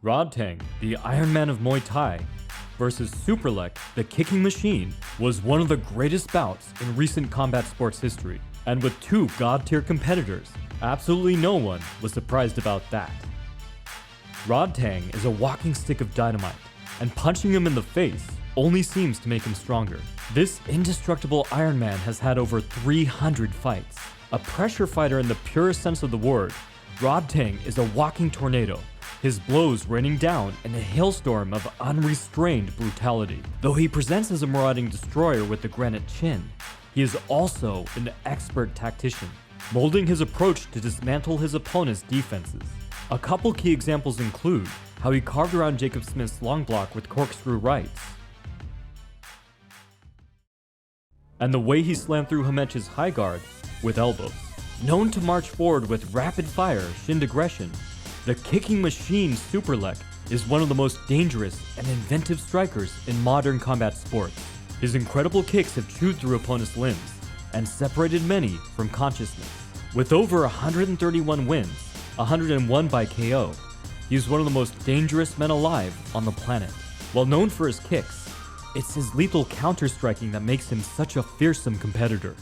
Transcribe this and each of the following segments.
Rodtang, the Iron Man of Muay Thai, versus Superlek The Kicking Machine was one of the greatest bouts in recent combat sports history. And with two god-tier competitors, absolutely no one was surprised about that. Rodtang is a walking stick of dynamite, and punching him in the face only seems to make him stronger. This indestructible Iron Man has had over 300 fights. A pressure fighter in the purest sense of the word, Rodtang is a walking tornado, his blows raining down in a hailstorm of unrestrained brutality. Though he presents as a marauding destroyer with a granite chin, he is also an expert tactician, molding his approach to dismantle his opponent's defenses. A couple key examples include how he carved around Jacob Smith's long block with corkscrew rights, and the way he slammed through Hamech's high guard with elbows. Known to march forward with rapid-fire shinned aggression, the Kicking Machine Superlek is one of the most dangerous and inventive strikers in modern combat sports. His incredible kicks have chewed through opponents' limbs and separated many from consciousness. With over 131 wins, 101 by KO, he is one of the most dangerous men alive on the planet. While known for his kicks, it's his lethal counter-striking that makes him such a fearsome competitor.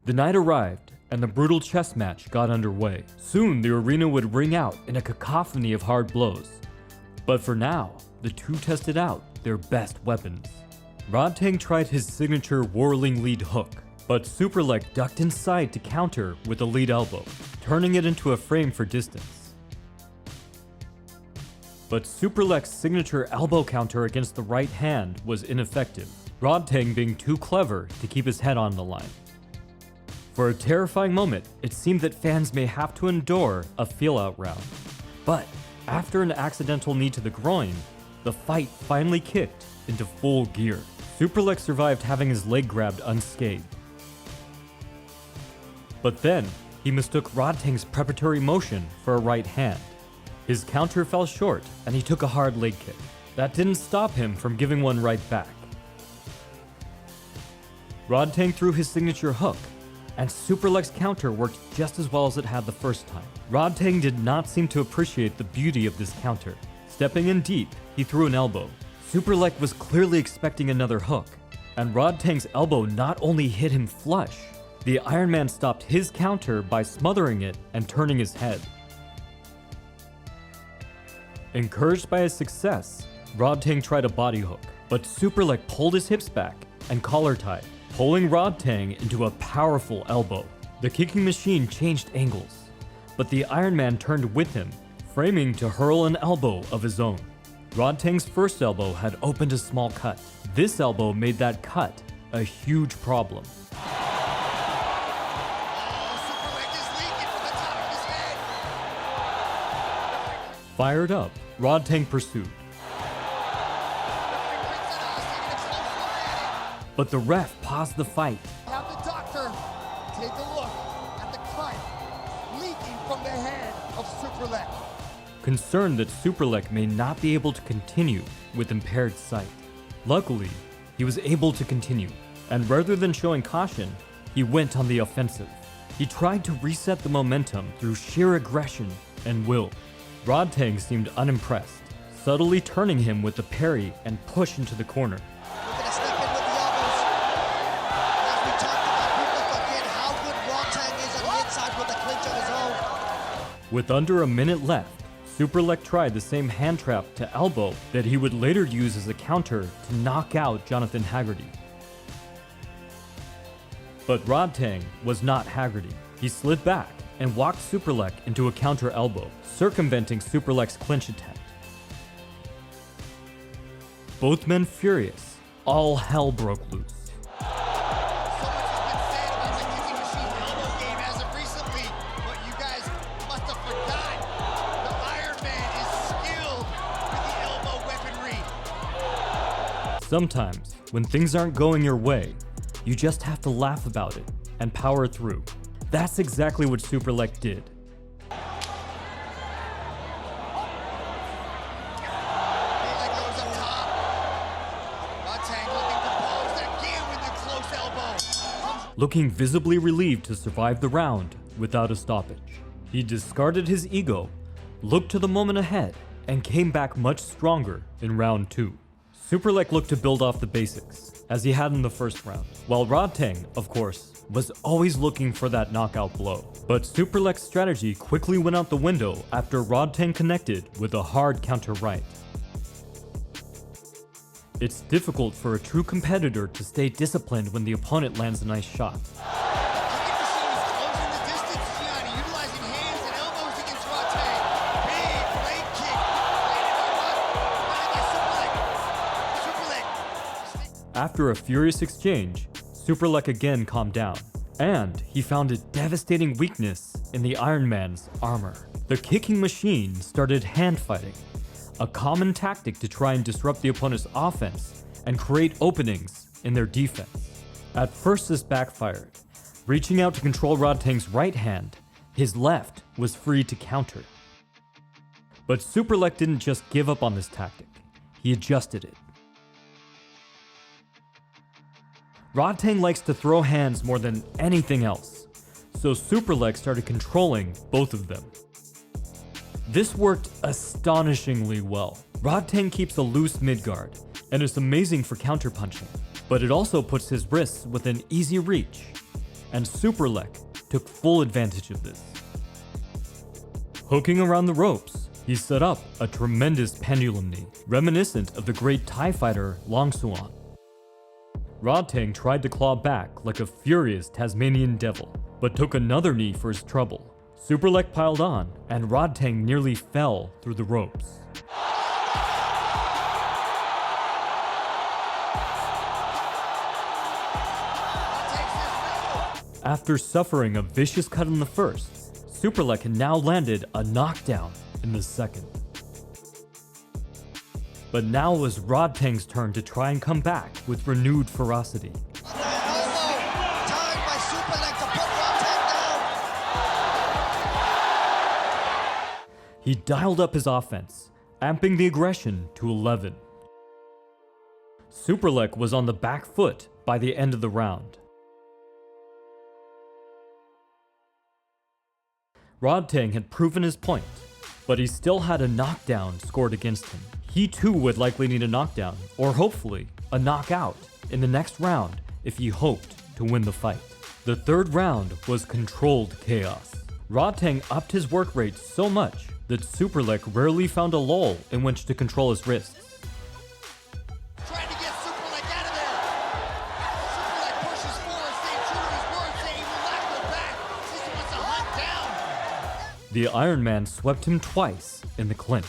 The night arrived, and the brutal chess match got underway. Soon, the arena would ring out in a cacophony of hard blows. But for now, the two tested out their best weapons. Rodtang tried his signature whirling lead hook, but Superlek ducked inside to counter with a lead elbow, turning it into a frame for distance. But Superlek's signature elbow counter against the right hand was ineffective, Rodtang being too clever to keep his head on the line. For a terrifying moment, it seemed that fans may have to endure a feel-out round. But after an accidental knee to the groin, the fight finally kicked into full gear. Superlek survived having his leg grabbed unscathed. But then, he mistook Rodtang's preparatory motion for a right hand. His counter fell short, and he took a hard leg kick. That didn't stop him from giving one right back. Rodtang threw his signature hook, and Superlek's counter worked just as well as it had the first time. Rodtang did not seem to appreciate the beauty of this counter. Stepping in deep, he threw an elbow. Superlek was clearly expecting another hook, and Rodtang's elbow not only hit him flush, the Iron Man stopped his counter by smothering it and turning his head. Encouraged by his success, Rodtang tried a body hook, but Superlek pulled his hips back and collar tied, pulling Rodtang into a powerful elbow. The Kicking Machine changed angles, but the Iron Man turned with him, framing to hurl an elbow of his own. Rodtang's first elbow had opened a small cut. This elbow made that cut a huge problem. Fired up, Rodtang pursued. But the ref paused the fight. Have the doctor take a look at the cut leaking from the head of Superlek. Concerned that Superlek may not be able to continue with impaired sight. Luckily, he was able to continue, and rather than showing caution, he went on the offensive. He tried to reset the momentum through sheer aggression and will. Rodtang seemed unimpressed, subtly turning him with a parry and push into the corner. With under a minute left, Superlek tried the same hand trap to elbow that he would later use as a counter to knock out Jonathan Haggerty. But Rodtang was not Haggerty. He slid back and walked Superlek into a counter elbow, circumventing Superlek's clinch attempt. Both men furious, all hell broke loose. Sometimes, when things aren't going your way, you just have to laugh about it and power through. That's exactly what Superlek did. Looking visibly relieved to survive the round without a stoppage. He discarded his ego looked to the moment ahead and came back much stronger in round 2. Superlek looked to build off the basics, as he had in the first round, while Rodtang, of course, was always looking for that knockout blow. But Superlek's strategy quickly went out the window after Rodtang connected with a hard counter right. It's difficult for a true competitor to stay disciplined when the opponent lands a nice shot. After a furious exchange, Superlek again calmed down, and he found a devastating weakness in the Iron Man's armor. The Kicking Machine started hand fighting, a common tactic to try and disrupt the opponent's offense and create openings in their defense. At first this backfired. Reaching out to control Rodtang's right hand, his left was free to counter. But Superlek didn't just give up on this tactic, he adjusted it. Rodtang likes to throw hands more than anything else, so Superlek started controlling both of them. This worked astonishingly well. Rodtang keeps a loose midguard, and is amazing for counterpunching, but it also puts his wrists within easy reach, and Superlek took full advantage of this. Hooking around the ropes, he set up a tremendous pendulum knee, reminiscent of the great Thai fighter Long Suan. Rodtang tried to claw back like a furious Tasmanian devil, but took another knee for his trouble. Superlek piled on, and Rodtang nearly fell through the ropes. After suffering a vicious cut in the first, Superlek had now landed a knockdown in the second. But now it was Rodtang's turn to try and come back with renewed ferocity. He dialed up his offense, amping the aggression to 11. Superlek was on the back foot by the end of the round. Rodtang had proven his point, but he still had a knockdown scored against him. He too would likely need a knockdown, or hopefully a knockout, in the next round if he hoped to win the fight. The third round was controlled chaos. Rodtang upped his work rate so much that Superlek rarely found a lull in which to control his wrists. Trying to get Superlek out of there. Superlek pushes forward, staying true to his word, saying he will not go back. He wants to hunt down. The Iron Man swept him twice in the clinch.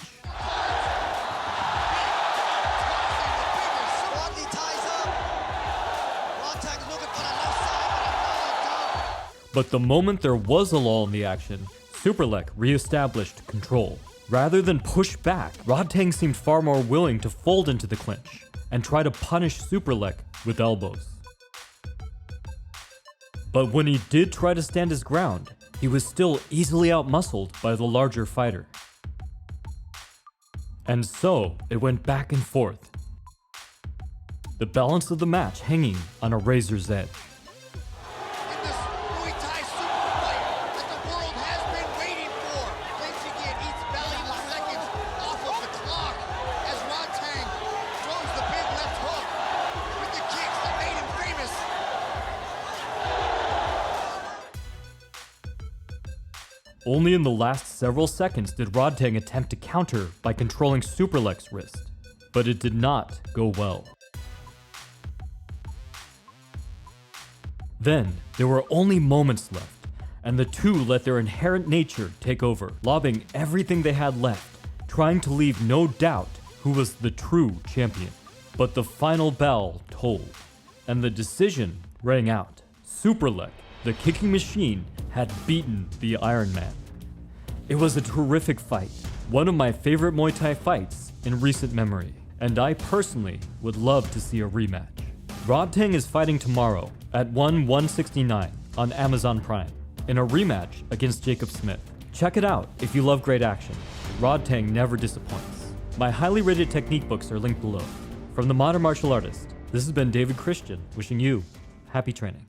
But the moment there was a lull in the action, Superlek re-established control. Rather than push back, Rodtang seemed far more willing to fold into the clinch and try to punish Superlek with elbows. But when he did try to stand his ground, he was still easily outmuscled by the larger fighter. And so it went back and forth, the balance of the match hanging on a razor's edge. In this Muay Thai super fight that the world has been waiting for, Benjigian eats valuable seconds off of the clock as Rodtang throws the big left hook with the kicks that made him famous. Only in the last several seconds did Rodtang attempt to counter by controlling Superlek's wrist, but it did not go well. Then, there were only moments left, and the two let their inherent nature take over, lobbing everything they had left, trying to leave no doubt who was the true champion. But the final bell tolled, and the decision rang out. Superlek, the Kicking Machine, had beaten the Iron Man. It was a terrific fight, one of my favorite Muay Thai fights in recent memory, and I personally would love to see a rematch. Rodtang is fighting tomorrow at 169 on Amazon Prime in a rematch against Jacob Smith. Check it out if you love great action. Rodtang never disappoints. My highly rated technique books are linked below. From the Modern Martial Artist, this has been David Christian wishing you happy training.